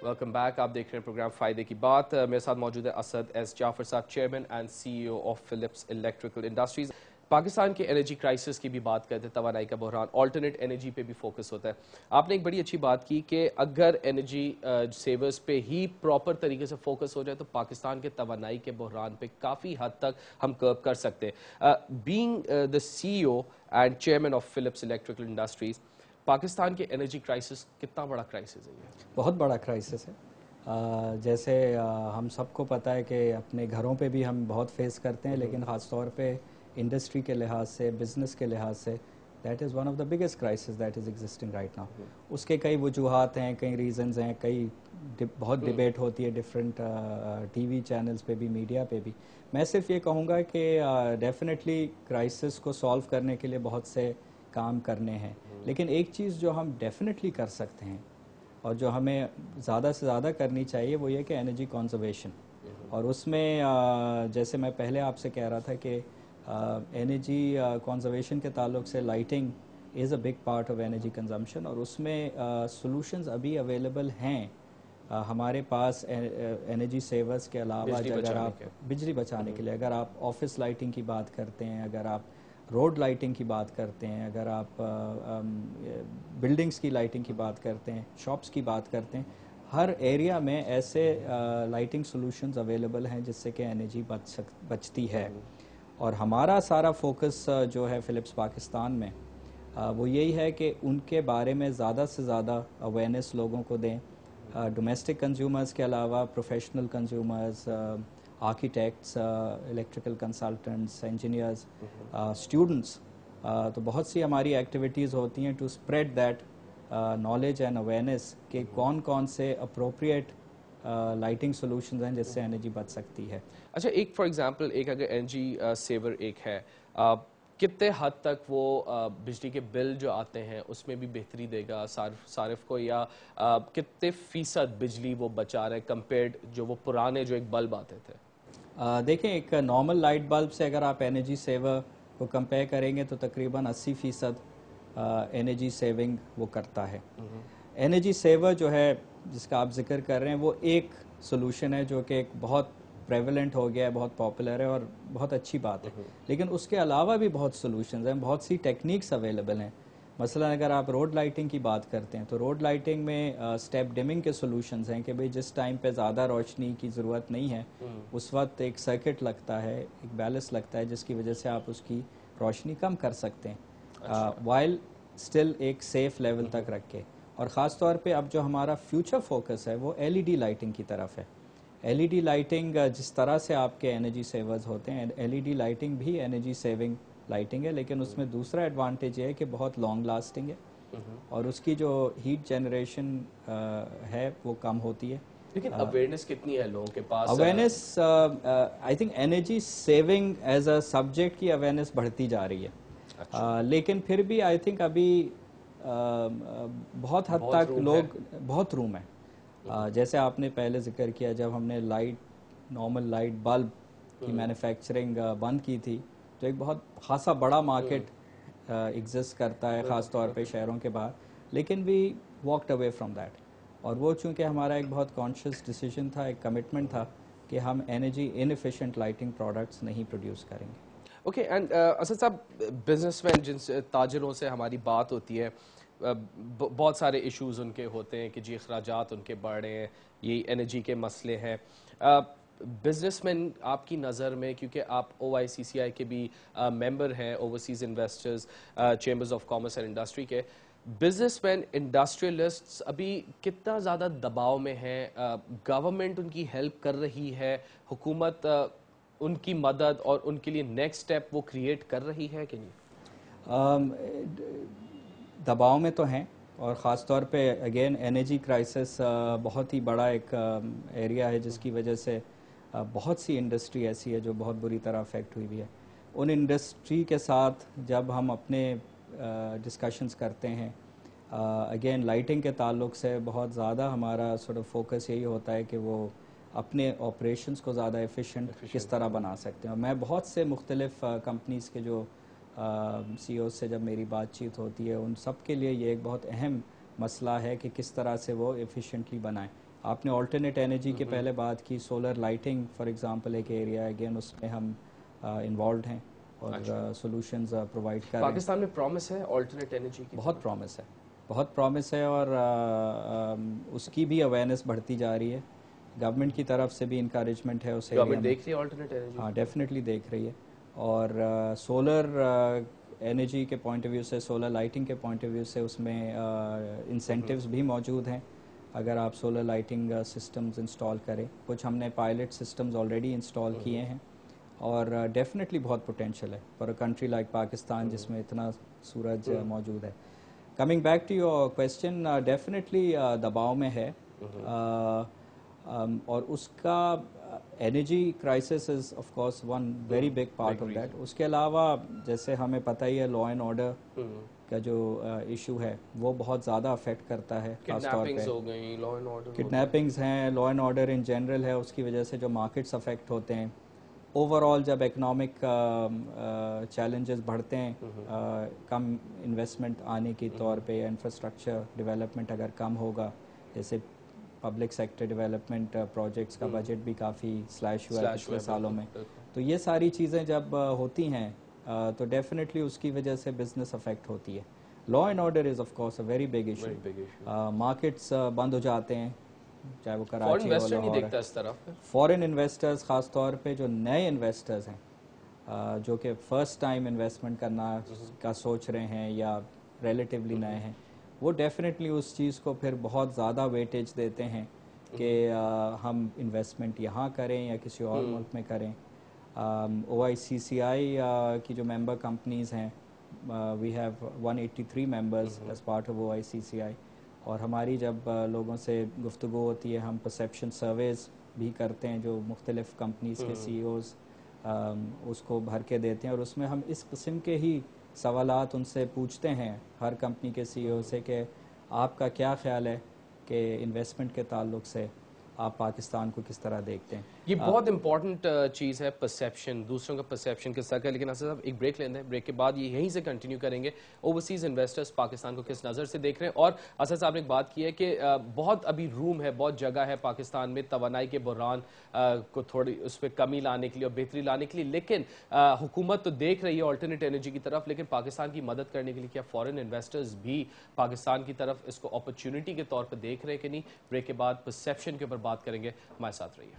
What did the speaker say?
Welcome back. आप देख रहे हैं प्रोग्राम फ़ायदे की बात। मेरे साथ मौजूद है असद एस जाफर साहब, chairman and CEO of Philips Electrical Industries. Pakistan के एनर्जी क्राइसिस की भी बात करते हैं, तवानाई का बहरान, ऑल्टरनेट एनर्जी पे भी फोकस होता है। आपने एक बड़ी अच्छी बात की कि अगर एनर्जी सेवर्स पे ही प्रॉपर तरीके से फोकस हो जाए तो पाकिस्तान के तवानाई के बहरान पे काफ़ी हद तक हम कर्व कर सकते हैं। Being the CEO and chairman of Philips Electrical Industries, Pakistan के एनर्जी क्राइसिस कितना बड़ा क्राइसिस है ये? बहुत बड़ा क्राइसिस है। जैसे हम सबको पता है कि अपने घरों पे भी हम बहुत फेस करते हैं, लेकिन ख़ास तौर पे इंडस्ट्री के लिहाज से, बिज़नेस के लिहाज से, that is one of the biggest crisis that is existing right now. उसके कई वजूहात हैं, कई रीज़न्स हैं, बहुत डिबेट होती है डिफरेंट TV चैनल्स पे भी, मीडिया पे भी। मैं सिर्फ ये कहूँगा कि डेफिनेटली क्राइसिस को सॉल्व करने के लिए बहुत से काम करने हैं, लेकिन एक चीज़ जो हम डेफिनेटली कर सकते हैं और जो हमें ज़्यादा से ज़्यादा करनी चाहिए वो ये कि एनर्जी कंजर्वेशन। और उसमें जैसे मैं पहले आपसे कह रहा था कि एनर्जी कंजर्वेशन के ताल्लुक से lighting is a big part of energy consumption, और उसमें सॉल्यूशंस अभी अवेलेबल हैं हमारे पास एनर्जी सेवर्स के अलावा। अगर आप बिजली बचाने के लिए, अगर आप ऑफिस लाइटिंग की बात करते हैं, अगर आप रोड लाइटिंग की बात करते हैं, अगर आप बिल्डिंग्स की लाइटिंग की बात करते हैं, शॉप्स की बात करते हैं, हर एरिया में ऐसे लाइटिंग सॉल्यूशंस अवेलेबल हैं जिससे कि एनर्जी बचती है। और हमारा सारा फोकस जो है फिलिप्स पाकिस्तान में वो यही है कि उनके बारे में ज़्यादा से ज़्यादा अवेयरनेस लोगों को दें। डोमेस्टिक कंज्यूमर्स के अलावा professional consumers, architects, electrical consultants, engineers, students, तो बहुत सी हमारी एक्टिविटीज़ होती हैं to spread that knowledge and awareness कि कौन कौन से अप्रोप्रिएट लाइटिंग सॉल्यूशंस हैं जिससे एनर्जी बच सकती है। अच्छा, एक फॉर एग्जांपल, एक अगर एनर्जी सेवर एक है, कितने हद तक वो बिजली के बिल जो आते हैं उसमें भी बेहतरी देगा सारिफ को, या कितने फीसद बिजली वो बचा रहे कंपेयर्ड जो वो पुराने जो एक बल्ब आते थे? देखें, एक नॉर्मल लाइट बल्ब से अगर आप एनर्जी सेवर को कंपेयर करेंगे तो तकरीबन 80% एनर्जी सेविंग वो करता है। एनर्जी सेवर जो है जिसका आप जिक्र कर रहे हैं वो एक सोल्यूशन है जो कि एक बहुत प्रेवलेंट हो गया है, बहुत पॉपुलर है और बहुत अच्छी बात है। लेकिन उसके अलावा भी बहुत सोल्यूशंस हैं, बहुत सी टेक्निक्स अवेलेबल हैं। मसलन अगर आप रोड लाइटिंग की बात करते हैं तो रोड लाइटिंग में स्टेप डिमिंग के सोल्यूशंस हैं कि भाई जिस टाइम पे ज़्यादा रोशनी की ज़रूरत नहीं है उस वक्त एक सर्किट लगता है, एक बैलेंस लगता है जिसकी वजह से आप उसकी रोशनी कम कर सकते हैं वाइल स्टिल एक सेफ लेवल तक रख के। और ख़ास तौर पे अब जो हमारा फ्यूचर फोकस है वो LED लाइटिंग की तरफ है। LED लाइटिंग जिस तरह से आपके एनर्जी सेवर्स होते हैं, LED लाइटिंग भी एनर्जी सेविंग लाइटिंग है, लेकिन उसमें दूसरा एडवांटेज ये है कि बहुत लॉन्ग लास्टिंग है और उसकी जो हीट जनरेशन है वो कम होती है। लेकिन अवेयरनेस कितनी है लोगों के पास? Awareness, I think energy saving as a subject की अवेयरनेस बढ़ती जा रही है। लेकिन फिर भी आई थिंक अभी बहुत हद तक लोग, बहुत रूम है। जैसे आपने पहले जिक्र किया, जब हमने नॉर्मल लाइट बल्ब की मैन्युफैक्चरिंग बंद की थी तो एक बहुत खासा बड़ा मार्केट एग्जिस्ट करता है ख़ास तौर पे शहरों के बाहर, लेकिन we walked away from that. और वो चूँकि हमारा एक बहुत कॉन्शियस डिसीजन था, एक कमिटमेंट था कि हम एनर्जी इनएफिशिएंट लाइटिंग प्रोडक्ट्स नहीं प्रोड्यूस करेंगे। ओके, एंड असद साहब, बिजनेसमैन जिनसे, ताजरों से हमारी बात होती है, बहुत सारे इश्यूज उनके होते हैं कि जी अखराजात उनके बढ़ रहे हैं, यही एनर्जी के मसले हैं। बिजनेसमैन आपकी नज़र में, क्योंकि आप OICCI के भी मेंबर हैं, overseas investors chambers of commerce and industry के, बिजनेसमैन इंडस्ट्रियलिस्ट्स अभी कितना ज़्यादा दबाव में हैं? गवर्नमेंट उनकी हेल्प कर रही है? हुकूमत उनकी मदद और उनके लिए नेक्स्ट स्टेप वो क्रिएट कर रही है कि नहीं? दबाव में तो हैं, और ख़ास तौर पे अगेन एनर्जी क्राइसिस बहुत ही बड़ा एक एरिया है जिसकी वजह से बहुत सी इंडस्ट्री ऐसी है जो बहुत बुरी तरह अफेक्ट हुई भी है। उन इंडस्ट्री के साथ जब हम अपने डिस्कशंस करते हैं, अगेन लाइटिंग के ताल्लुक से बहुत ज़्यादा हमारा सॉर्ट ऑफ फोकस यही होता है कि वो अपने ऑपरेशंस को ज़्यादा एफिशिएंट किस तरह बना सकते हैं। मैं बहुत से मुख्तलिफ कंपनीज़ के जो CEO से जब मेरी बातचीत होती है, उन सब के लिए ये एक बहुत अहम मसला है कि किस तरह से वो एफिशिएंटली बनाएं। آپ نے آلٹرنیٹ انرجی کے پہلے بات کی, سولر لائٹنگ فار ایگزامپل ایک ایریا ہے, اگین اس میں ہم انوالوڈ ہیں اور سولوشنز پرووائڈ کر رہے ہیں. پاکستان میں پرومس ہے آلٹرنیٹ انرجی کی؟ بہت پرومس ہے, بہت پرومس ہے, اور اس کی بھی اویئرنیس بڑھتی جا رہی ہے. گورنمنٹ کی طرف سے بھی انکریجمنٹ ہے اس ایریا میں. گورنمنٹ دیکھ رہی ہے آلٹرنیٹ انرجی؟ ہاں ڈیفینیٹلی دیکھ رہی ہے, اور سولر انرجی کے پوائنٹ آف ویو سے, سولر لائٹنگ کے پوائنٹ آف ویو سے اس میں انسینٹیوز بھی موجود ہیں اگر آپ سولر لائٹنگ سسٹمز انسٹال کریں. کچھ ہم نے پائلٹ سسٹمز آلریڈی انسٹال کیے ہیں, اور ڈیفینیٹلی بہت پوٹینشیل ہے for a country like Pakistan جس میں اتنا سورج موجود ہے. Coming back to your question, definitely دباؤ میں ہے, اور اس کا energy crisis is of course one very big part of that. اس کے علاوہ جیسے ہمیں پتہ ہی ہے لا اینڈ آرڈر کا جو ایشو ہے وہ بہت زیادہ افیکٹ کرتا ہے, خاص طور پہ کڈنیپنگز ہیں, لا اینڈ آرڈر ان جنرل ہے, اس کی وجہ سے جو مارکیٹس افیکٹ ہوتے ہیں. اوور آل جب اکنامک چیلنجز بڑھتے ہیں, کم انویسٹمنٹ آنے کی طور پہ, انفراسٹرکچر ڈیولپمنٹ اگر کم ہوگا, جیسے پبلک سیکٹر ڈیولپمنٹ پروجیکٹس کا بجٹ بھی کافی سلیش ہوا ہے پچھلے سالوں میں, تو یہ ساری چیزیں جب ہوتی ہیں تو ڈیفینیٹلی اس کی وجہ سے بزنس افیکٹ ہوتی ہے. Law and order is of course a very big issue. Markets بند ہو جاتے ہیں, چاہے وہ کراچی ہو, لاہور ہے. فورن انویسٹرز خاص طور پہ جو نئے انویسٹرز ہیں جو کہ فرسٹ ٹائم انویسٹمنٹ کرنا کا سوچ رہے ہیں یا ریلیٹیولی نئے ہیں, وہ ڈیفینیٹلی اس چیز کو پھر بہت زیادہ ویٹیج دیتے ہیں کہ ہم انویسٹمنٹ یہاں کریں یا کسی اور ملک میں کریں. OICCI کی جو ممبر کمپنیز ہیں, we have 183 members as part of OICCI, اور ہماری جب لوگوں سے گفتگو ہوتی ہے ہم پرسیپشن سرویز بھی کرتے ہیں جو مختلف کمپنیز کے CEOs اس کو بھر کے دیتے ہیں, اور اس میں ہم اس قسم کے ہی سوالات ان سے پوچھتے ہیں ہر کمپنی کے CEO سے کہ آپ کا کیا خیال ہے کہ انویسٹمنٹ کے تعلق سے آپ پاکستان کو کس طرح دیکھتے ہیں. یہ بہت امپورٹنٹ چیز ہے پرسیپشن, دوسروں کا پرسیپشن کس طرح کا. لیکن اسد صاحب ایک بریک لیتے ہیں, بریک کے بعد یہ یہیں سے کنٹینیو کریں گے اوورسیز انویسٹرز پاکستان کو کس نظر سے دیکھ رہے ہیں. اور اسد صاحب نے ایک بات کی ہے کہ بہت ابھی روم ہے, بہت جگہ ہے پاکستان میں توانائی کے بحران کو تھوڑی اس پہ کمی لانے کے لیے اور بہتری لانے کے لیے, لیکن حکومت تو دیکھ رہی ہے آلٹرنیٹ انرجی کی طرف, لیکن پاکستان کی مدد کرنے کے لیے کیا فارن انویسٹرز بھی پاکستان کی طرف اس کو اپرچونٹی کے طور پر دیکھ رہے ہیں کہ نہیں. بریک کے بعد پرسیپشن کے اوپر بات کریں گے, ہمارے ساتھ رہیے.